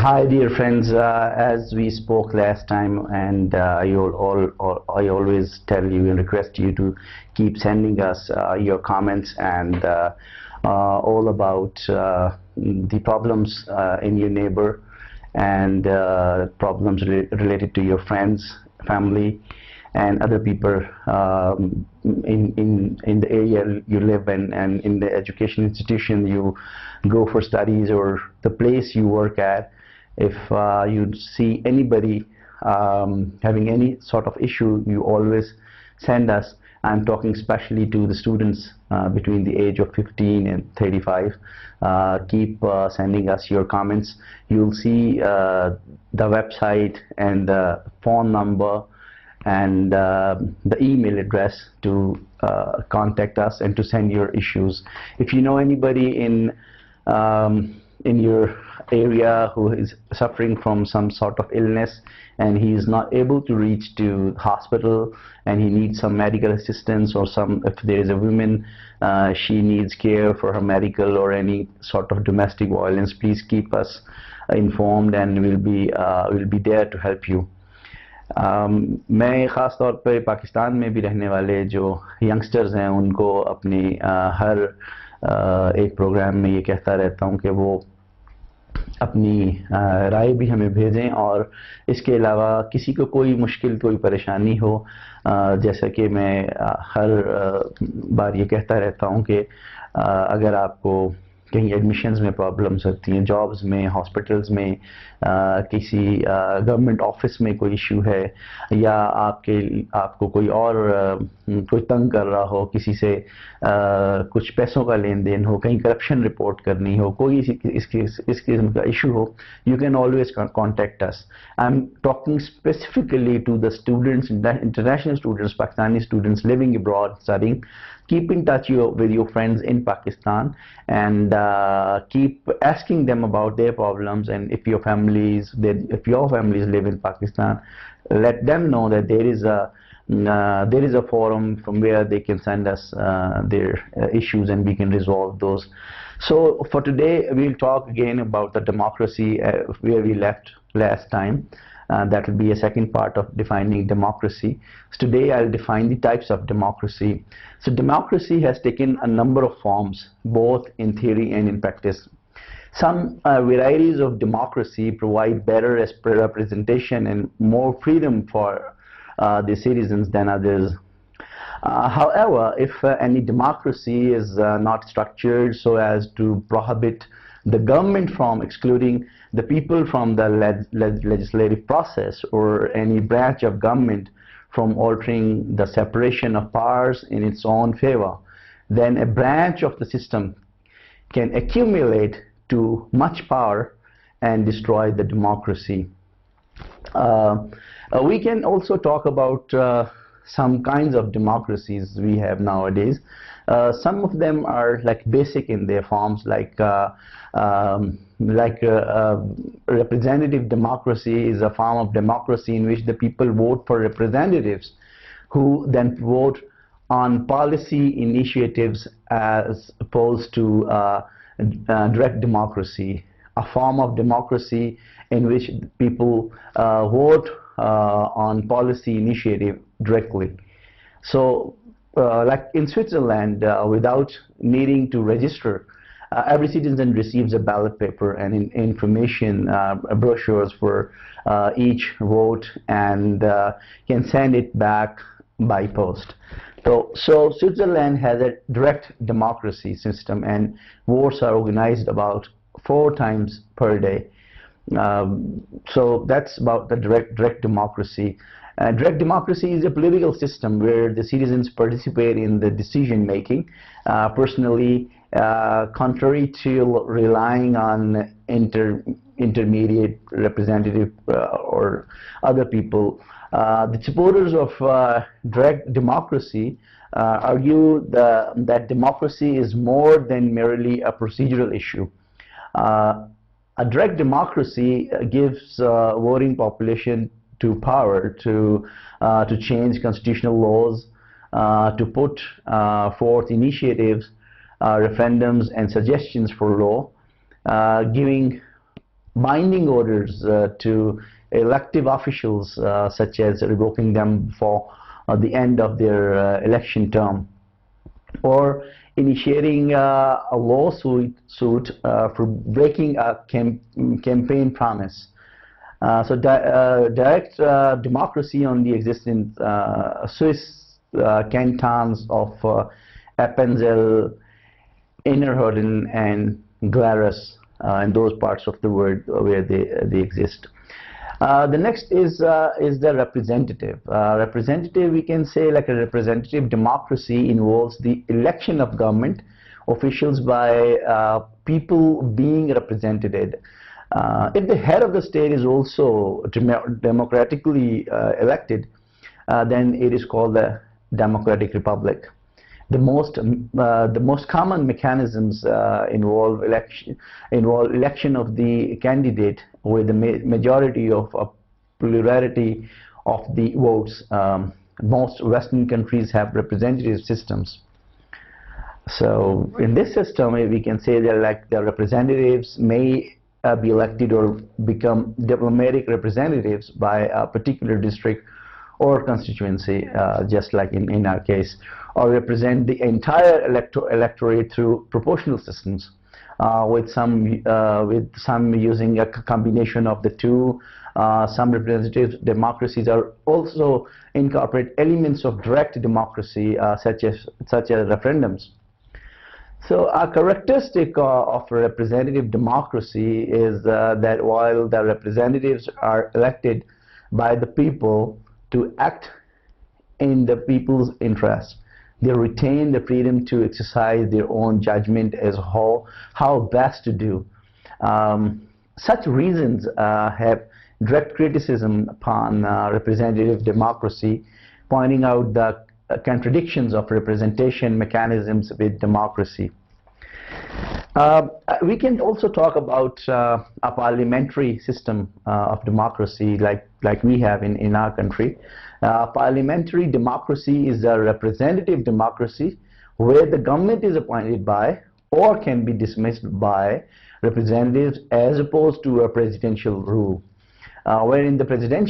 Hi, dear friends. As we spoke last time, and I always tell you and request you to keep sending us your comments and all about the problems in your neighbor and problems related to your friends, family, and other people in the area you live in, and in the education institution you go for studies, or the place you work at. If you see anybody having any sort of issue, you always send us. I'm talking especially to the students between the age of 15 and 35. Keep sending us your comments. You'll see the website and the phone number and the email address to contact us and to send your issues. If you know anybody in your area who is suffering from some sort of illness and he is not able to reach to hospital and he needs some medical assistance, or if there is a woman, she needs care for her medical or any sort of domestic violence, please keep us informed and we'll be there to help you. मैं ख़ास तौर पे पाकिस्तान में भी रहने वाले जो youngsters हैं उनको अपनी हर एक प्रोग्राम में ये कहता रहता हूँ कि वो अपनी राय भी हमें भेजें, और इसके अलावा किसी को कोई मुश्किल, कोई परेशानी हो, जैसा कि मैं हर बार ये कहता रहता हूँ कि अगर आपको कहीं एडमिशन्स में प्रॉब्लम्स होती हैं, जॉब्स में, हॉस्पिटल्स में, किसी गवर्नमेंट ऑफिस में कोई इशू है, या आपको कोई तंग कर रहा हो, किसी से कुछ पैसों का लेन देन हो, कहीं करप्शन रिपोर्ट करनी हो, कोई इस किस्म का इशू हो, you can always contact us. I'm talking specifically to the students, international students, Pakistani students living abroad studying. Keep in touch with your friends in Pakistan and keep asking them about their problems, and if your families live in Pakistan, let them know that there is a forum from where they can send us their issues and we can resolve those. So for today we'll talk again about the democracy where we left last time. That will be a second part of defining democracy. So today I'll define the types of democracy. So democracy has taken a number of forms, both in theory and in practice. Some varieties of democracy provide better representation and more freedom for the citizens than others. However, if any democracy is not structured so as to prohibit the government from excluding the people from the legislative process, or any branch of government from altering the separation of powers in its own favor, then a branch of the system can accumulate to much power and destroy the democracy. We can also talk about some kinds of democracies we have nowadays. Some of them are like basic in their forms, like representative democracy is a form of democracy in which the people vote for representatives who then vote on policy initiatives, as opposed to direct democracy, a form of democracy in which people vote on policy initiative directly. So like in Switzerland, without needing to register, every citizen receives a ballot paper and information brochures for each vote, and can send it back by post. So Switzerland has a direct democracy system, and votes are organized about 4 times per day. So that's about the direct democracy. Direct democracy is a political system where the citizens participate in the decision making personally, contrary to relying on intermediate representative or other people. The supporters of direct democracy argue that democracy is more than merely a procedural issue. A direct democracy gives voting population to power to change constitutional laws, to put forth initiatives, referendums and suggestions for law, giving binding orders to elective officials, such as revoking them before the end of their election term, or initiating a lawsuit for breaking a campaign promise. Direct democracy on the existing Swiss cantons of Appenzell, Innerrhoden, and Glarus, in those parts of the world where they exist. The next is the representative. Representative, we can say, like a representative democracy involves the election of government officials by people being represented. If the head of the state is also democratically elected, then it is called the democratic republic. The most common mechanisms involve election of the candidate with the majority of a plurality of the votes. Most Western countries have representative systems. So in this system, we can say that like the representatives may be elected or become diplomatic representatives by a particular district or constituency, just like in our case, or represent the entire electorate through proportional systems, with some using a combination of the two. Some representative democracies are also incorporate elements of direct democracy, such as referendums. So a characteristic of representative democracy is that while the representatives are elected by the people to act in the people's interest, they retain the freedom to exercise their own judgment as how best to do. Such reasons have direct criticism upon representative democracy, pointing out the contradictions of representation mechanisms with democracy. We can also talk about a parliamentary system of democracy like we have in our country. Parliamentary democracy is a representative democracy where the government is appointed by or can be dismissed by representatives, as opposed to a presidential rule, wherein the president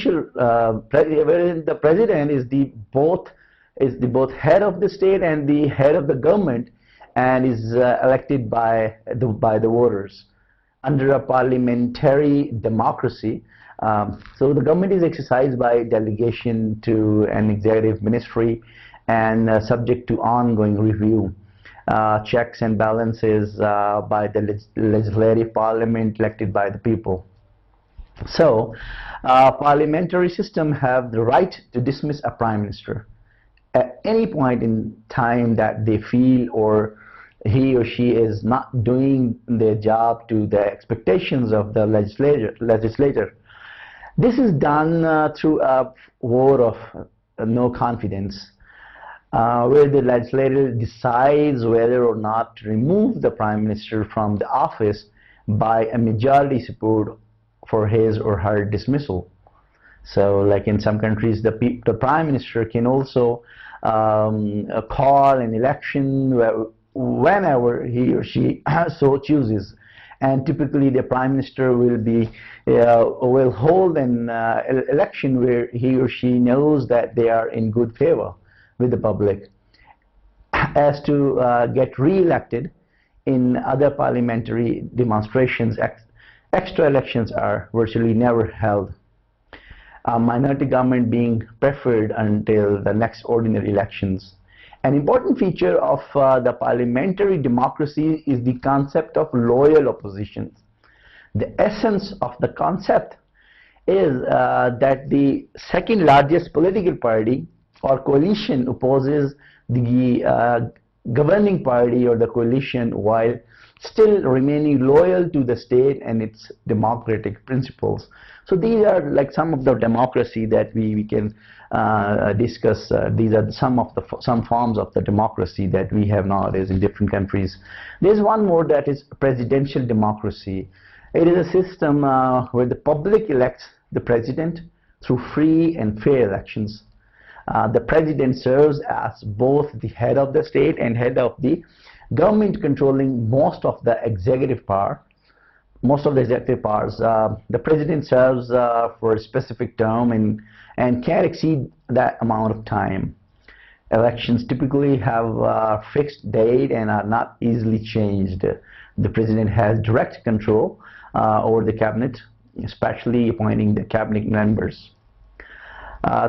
is the both head of the state and the head of the government, and is elected by the voters. Under a parliamentary democracy, so the government is exercised by delegation to an executive ministry and subject to ongoing review, checks and balances by the legislative parliament elected by the people. So parliamentary system have the right to dismiss a prime minister at any point in time that they feel or he or she is not doing their job to the expectations of the legislator. This is done through a vote of no confidence, where the legislator decides whether or not to remove the prime minister from the office by a majority support for his or her dismissal. So like in some countries, the prime minister can also call an election whenever he or she so chooses, and typically the prime minister will hold an election where he or she knows that they are in good favor with the public, as to get re-elected. In other parliamentary demonstrations, extra elections are virtually never held, a minority government being preferred until the next ordinary elections. An important feature of the parliamentary democracy is the concept of loyal opposition. The essence of the concept is that the second largest political party or coalition opposes the governing party or the coalition while still remaining loyal to the state and its democratic principles. So these are like some of the democracy that we can discuss. These are some forms of the democracy that we have nowadays in different countries. There's one more, that is presidential democracy. It is a system where the public elects the president through free and fair elections. The president serves as both the head of the state and head of the government, controlling most of the executive power. most of the executive powers. The president serves for a specific term and can't exceed that amount of time. Elections typically have a fixed date and are not easily changed. The president has direct control over the cabinet, especially appointing the cabinet members.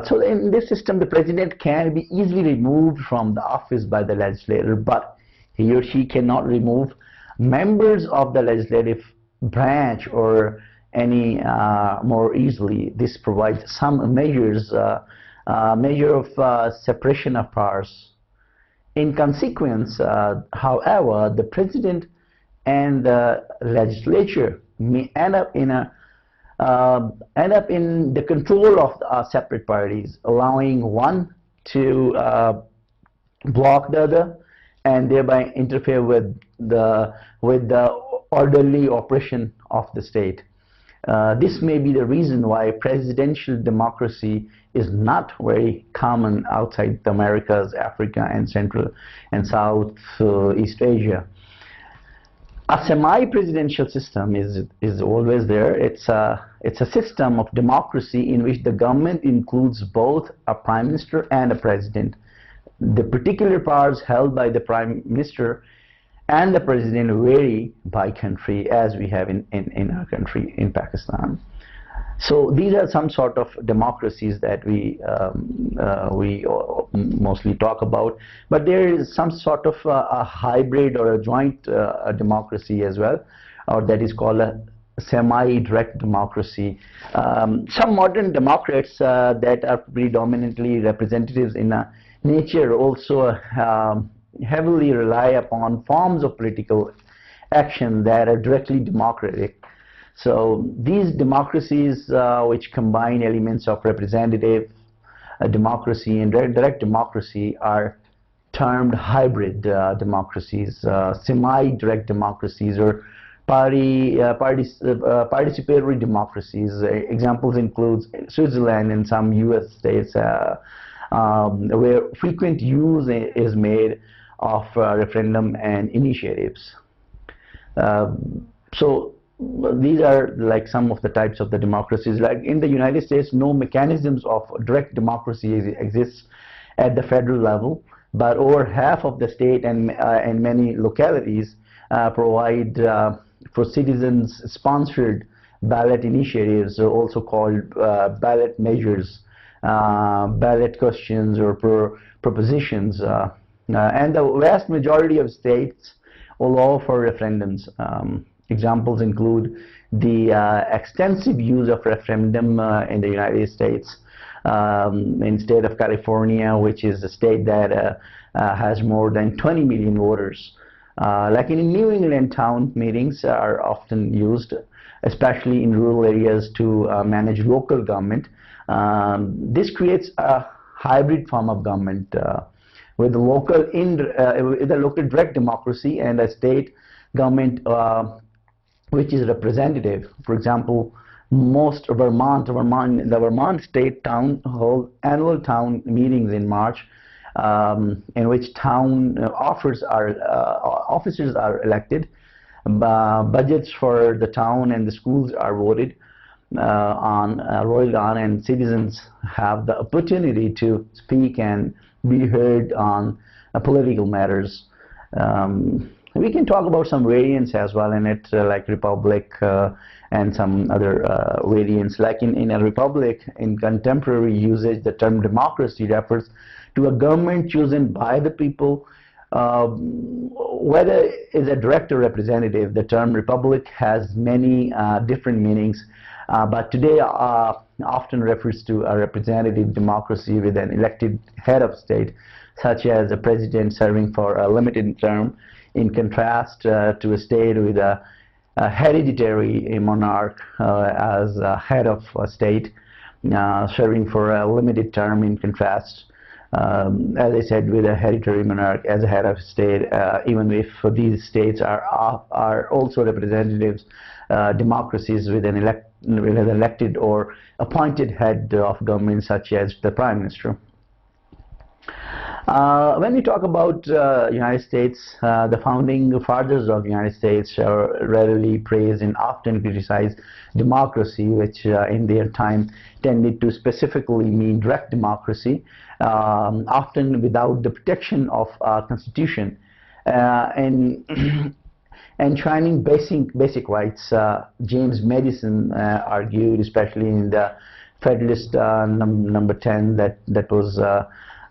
So in this system, the president can be easily removed from the office by the legislature, but he or she cannot remove members of the legislative branch or any more easily. This provides some measure of separation of powers. In consequence, however, the president and the legislature may end up in the control of separate parties, allowing one to block the other and thereby interfere with the orderly operation of the state. This may be the reason why presidential democracy is not very common outside the Americas, Africa, and Central and South East Asia. A semi-presidential system is always there. It's a system of democracy in which the government includes both a prime minister and a president. The particular powers held by the prime minister and the president vary by country, as we have in our country, in Pakistan. So these are some sort of democracies that we mostly talk about, but there is some sort of a hybrid or a joint democracy as well, or that is called a semi-direct democracy. Some modern democrats that are predominantly representatives in nature also heavily rely upon forms of political action that are directly democratic. So these democracies which combine elements of representative democracy and direct democracy are termed hybrid democracies, semi-direct democracies, or participatory democracies. Examples include Switzerland and some US states where frequent use is made of referendum and initiatives. So these are like some of the types of the democracies. Like in the United States, no mechanisms of direct democracy exists at the federal level, but over half of the state and many localities provide for citizens-sponsored ballot initiatives, also called ballot measures, ballot questions, or propositions. And the vast majority of states allow for referendums. Examples include the extensive use of referendum in the United States, in state of California, which is a state that has more than 20 million voters. Like in New England, town meetings are often used, especially in rural areas, to manage local government. This creates a hybrid form of government with the local direct democracy and a state government which is representative. For example, most of the Vermont state town hold annual town meetings in March, in which town officers are elected. Budgets for the town and the schools are voted on, and citizens have the opportunity to speak and be heard on political matters. We can talk about some variants as well in it, like republic and some other variants. Like in a republic, in contemporary usage, the term democracy refers to a government chosen by the people, whether it's a direct or representative. The term republic has many different meanings, but today often refers to a representative democracy with an elected head of state, such as a president serving for a limited term, in contrast to a state with a hereditary monarch as a head of a state, serving for a limited term, in contrast, as I said, with a hereditary monarch as a head of state, even if these states are also representatives, democracies with an elected or appointed head of government, such as the prime minister. When we talk about United States, the founding fathers of the United States rarely praise and often criticize democracy, which in their time tended to specifically mean direct democracy, often without the protection of constitution and enshrining basic rights. James Madison argued, especially in the Federalist number 10, that was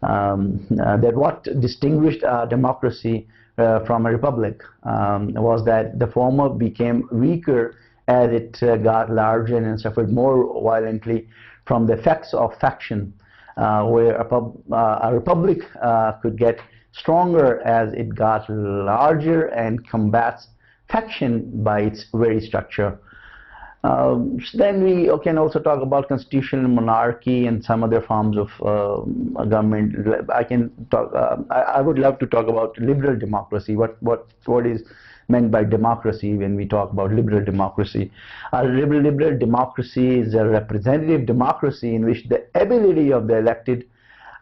that what distinguished democracy from a republic was that the former became weaker as it got larger and suffered more violently from the effects of faction, where a republic could get stronger as it got larger and combats faction by its very structure. Then we can also talk about constitutional monarchy and some other forms of government. I can talk. I would love to talk about liberal democracy. What is meant by democracy when we talk about liberal democracy? Liberal democracy is a representative democracy in which the ability of the elected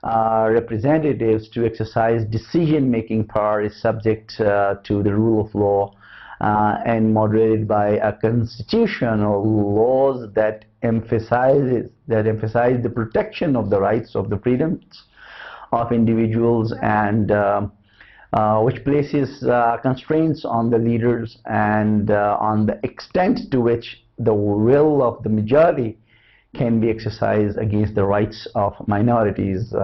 representatives to exercise decision-making power is subject to the rule of law. And moderated by a constitution or laws that emphasize the protection of the rights of the freedoms of individuals, and which places constraints on the leaders and on the extent to which the will of the majority can be exercised against the rights of minorities.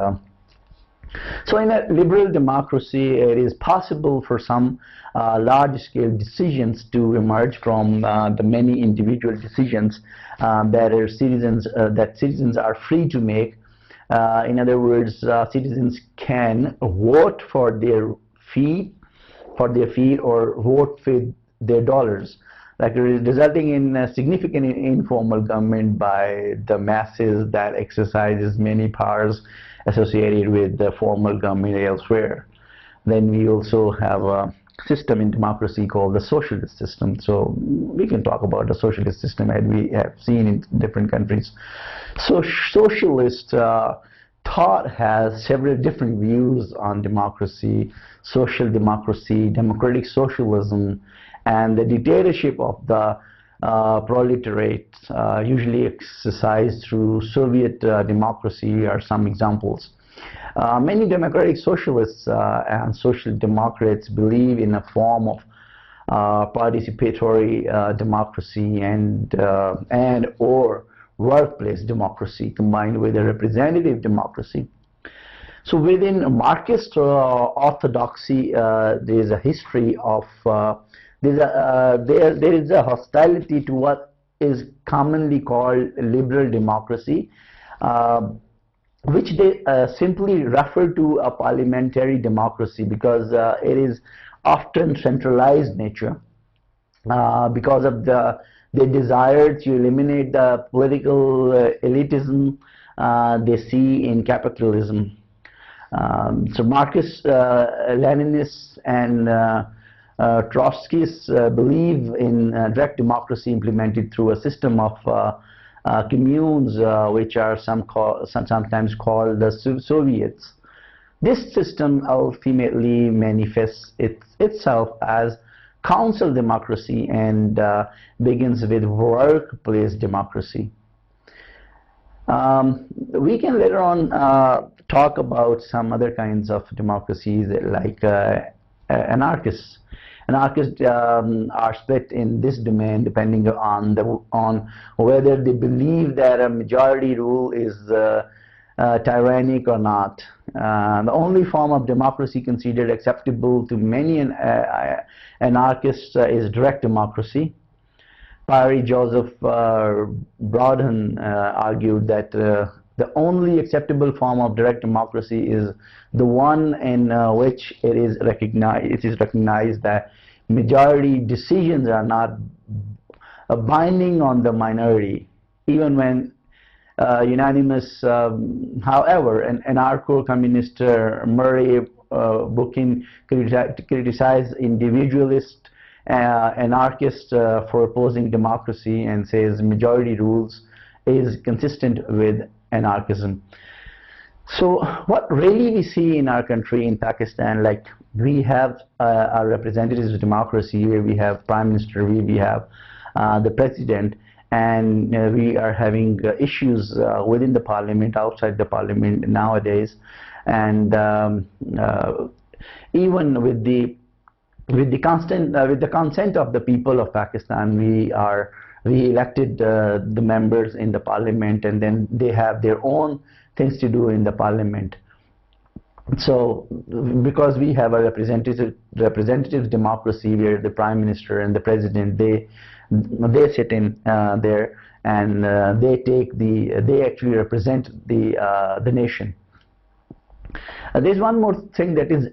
So in a liberal democracy, it is possible for some large-scale decisions to emerge from the many individual decisions that citizens are free to make. In other words, citizens can vote for their fee, or vote with their dollars, like resulting in a significant informal government by the masses that exercises many powers associated with the formal government elsewhere. Then we also have a system in democracy called the socialist system. So we can talk about the socialist system as we have seen in different countries. So socialist thought has several different views on democracy: social democracy, democratic socialism, and the dictatorship of the proletariat, usually exercised through Soviet democracy, are some examples. Many democratic socialists and social democrats believe in a form of participatory democracy and or workplace democracy combined with a representative democracy. So within Marxist orthodoxy, there is a history of there is a hostility to what is commonly called liberal democracy, which they simply refer to a parliamentary democracy, because it is often centralized nature, because of their desire to eliminate the political elitism they see in capitalism. So Marxists, Leninists, and Trotskyists believe in direct democracy implemented through a system of communes, which are sometimes called the Soviets. This system ultimately manifests itself as council democracy and begins with workplace democracy. We can later on talk about some other kinds of democracies like anarchists. Anarchists are split in this domain depending on whether they believe that a majority rule is tyrannic or not. The only form of democracy considered acceptable to many anarchists is direct democracy. Pierre Joseph Proudhon argued that the only acceptable form of direct democracy is the one in which it is recognized that majority decisions are not binding on the minority, even when unanimous. However, an anarcho-communist Murray Bookchin criticized individualist anarchists for opposing democracy and says majority rules is consistent with anarchism. So what really we see in our country, in Pakistan, like we have our representatives of democracy, where we have prime minister, we have the president, and we are having issues within the parliament, outside the parliament nowadays, and even with the consent of the people of Pakistan, we elected the members in the parliament, and then they have their own things to do in the parliament. So, because we have a representative democracy, where the prime minister and the president, they sit in there, and they actually represent the nation. There's one more thing, that is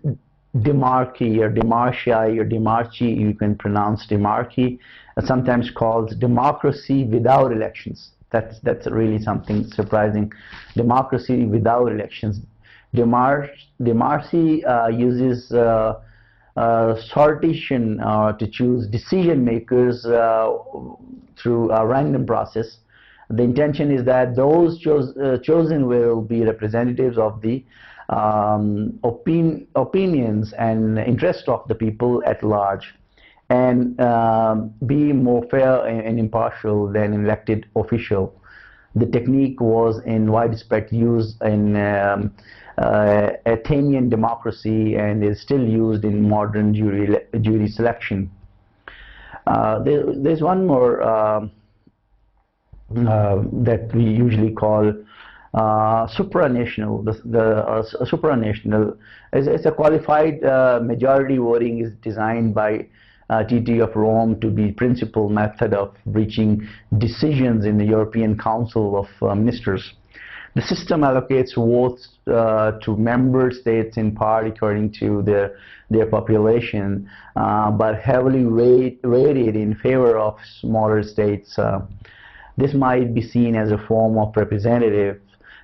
demarchy or demarchia or demarchy. You can pronounce demarchy, sometimes called democracy without elections. That's really something surprising. Democracy without elections. Demarchy uses sortition to choose decision makers through a random process. The intention is that those chosen will be representatives of the opinions and interest of the people at large, and be more fair and impartial than an elected official. The technique was in widespread use in Athenian democracy, and is still used in modern jury selection. There's one more that we usually call supranational. The supranational is a qualified majority voting, is designed by TT of Rome to be principal method of reaching decisions in the European Council of Ministers. The system allocates votes to member states in part according to their population, but heavily weighted in favor of smaller states. This might be seen as a form of representative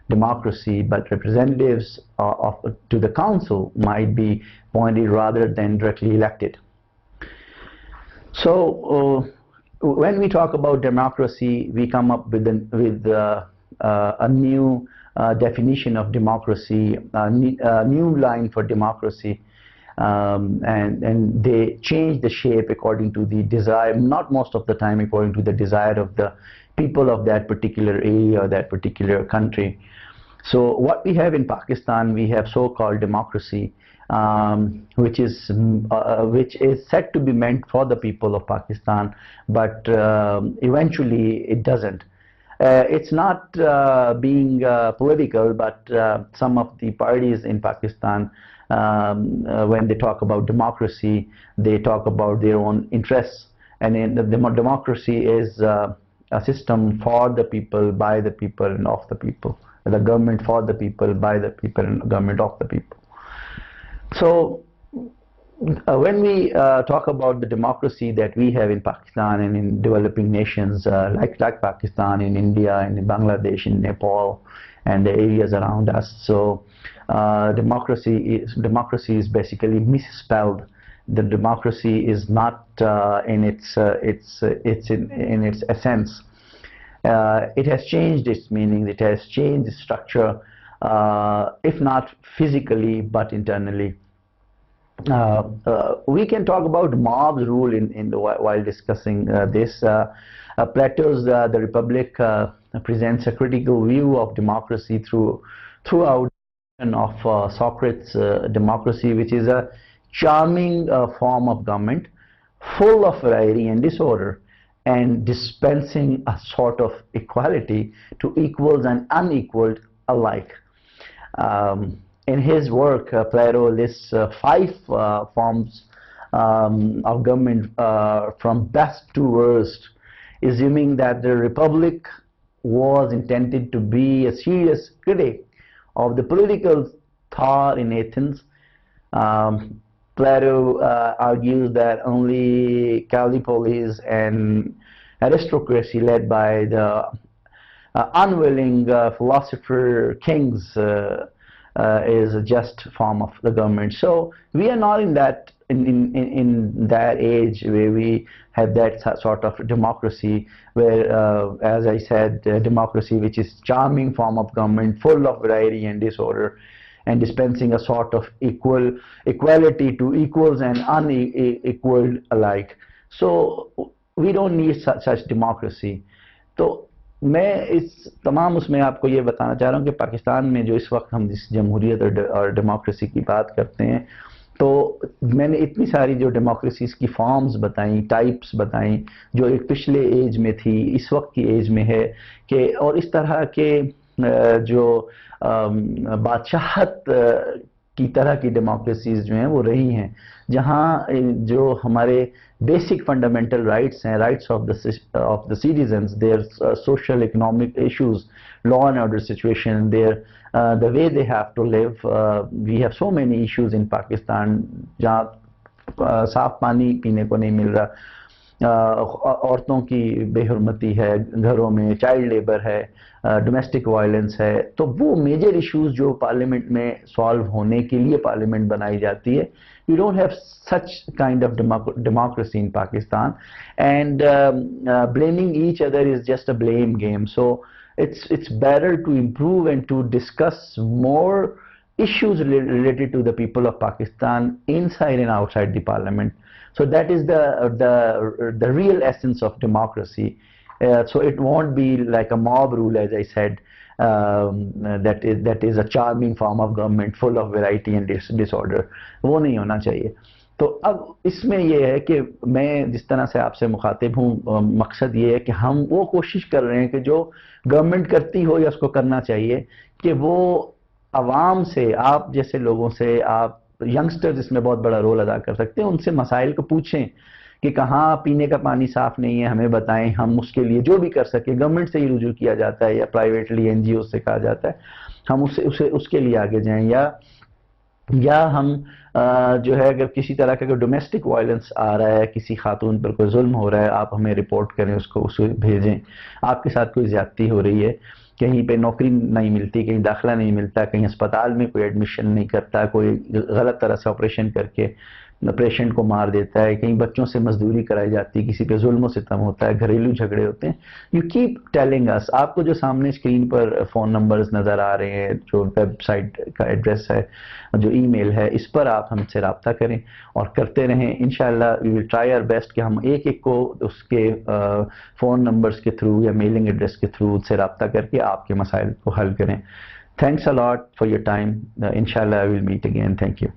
democracy, but representatives to the council might be appointed rather than directly elected. So when we talk about democracy, we come up with a new definition of democracy, a new line for democracy, and they change the shape according to the desire, not most of the time according to the desire of the people of that particular area or that particular country. So what we have in Pakistan, we have so-called democracy, which is said to be meant for the people of Pakistan, but eventually it doesn't. It's not being political, but some of the parties in Pakistan, when they talk about democracy, they talk about their own interests. And in the democracy is a system for the people, by the people, and of the people. The government for the people, by the people, and government of the people. So when we talk about the democracy that we have in Pakistan and in developing nations like Pakistan, in India, and in Bangladesh, in Nepal, and the areas around us, so democracy is basically misspelled. The democracy is not in its essence. It has changed its meaning. It has changed its structure, if not physically, but internally. We can talk about mob's rule while discussing this. Plato's The Republic presents a critical view of democracy throughout of Socrates' democracy, which is a charming form of government, full of variety and disorder, and dispensing a sort of equality to equals and unequaled alike. In his work, Plato lists 5 forms of government from best to worst, assuming that the Republic was intended to be a serious critic of the political thought in Athens. Plato argues that only Callipolis and aristocracy, led by the unwilling philosopher kings, is a just form of the government. So we are not in that in that age where we have that sort of democracy where, as I said, democracy which is charming form of government, full of variety and disorder, and dispensing a sort of equality to equals and unequal alike. So we don't need such democracy. तो मैं इस तमाम उसमें आपको ये बताना चाह रहा हूँ कि पाकिस्तान में जो इस वक्त हम इस जमहूरियत और डेमोक्रेसी की बात करते हैं, तो मैंने इतनी सारी जो डेमोक्रेसीज की फॉर्म्स बताई, टाइप्स बताई, जो एक पिछले एज में थी, इस वक्त की एज में है, कि और इस तरह के जो बादशाहत की तरह की डेमोक्रेसीज जो हैं वो रही हैं, जहाँ जो हमारे बेसिक फंडामेंटल राइट्स हैं, rights of the citizens, their social economic issues, law and order situation, the way they have to live. We have so many issues in Pakistan, जहाँ साफ पानी पीने को नहीं मिल रहा, औरतों की बेहुरमती है घरों में, चाइल्ड लेबर है, डोमेस्टिक वायलेंस है। तो वो मेजर इश्यूज जो पार्लियामेंट में सॉल्व होने के लिए पार्लियामेंट बनाई जाती है, we don't have such kind of democracy in Pakistan, and blaming each other is just a blame game. So it's better to improve and to discuss more issues related to the people of Pakistan inside and outside the parliament. So that is the real essence of democracy. So it won't be like a mob rule, as I said, that is a charming form of government full of variety and disorder. वो नहीं होना चाहिए। तो अब इसमें ये है कि मैं जिस तरह से आपसे मुखातिब हूँ, मकसद ये है कि हम वो कोशिश कर रहे हैं कि जो गवर्नमेंट करती हो या उसको करना चाहिए, कि वो आवाम से, आप जैसे लोगों से, आप यंगस्टर्स इसमें बहुत बड़ा रोल अदा कर सकते हैं, उनसे मसाइल को पूछें कि कहाँ पीने का पानी साफ नहीं है, हमें बताएं, हम उसके लिए जो भी कर सके। गवर्नमेंट से ही रुजू किया जाता है या प्राइवेटली एनजीओ से कहा जाता है, हम उसके लिए आगे जाएं, या हम जो है अगर किसी तरह का डोमेस्टिक वायलेंस आ रहा है, किसी खातून पर कोई जुल्म हो रहा है, आप हमें रिपोर्ट करें, उसे भेजें। आपके साथ कोई ज्यादती हो रही है, कहीं पे नौकरी नहीं मिलती, कहीं दाखिला नहीं मिलता, कहीं अस्पताल में कोई एडमिशन नहीं करता, कोई गलत तरह से ऑपरेशन करके पेशेंट को मार देता है, कहीं बच्चों से मजदूरी कराई जाती है, किसी पे जुल्म सितम होता है, घरेलू झगड़े होते हैं, यू कीप टेलिंग अस। आपको जो सामने स्क्रीन पर फ़ोन नंबर्स नज़र आ रहे हैं, जो वेबसाइट का एड्रेस है, जो ईमेल है, इस पर आप हमसे रब्ता करें और करते रहें। इंशाल्लाह we will try our best कि हम एक एक को उसके फ़ोन नंबर्स के थ्रू या मेलिंग एड्रेस के थ्रू उससे रब्ता करके आपके मसाइल को हल करें। Thanks a lot for your time. इंशाल्लाह I will meet again. Thank you.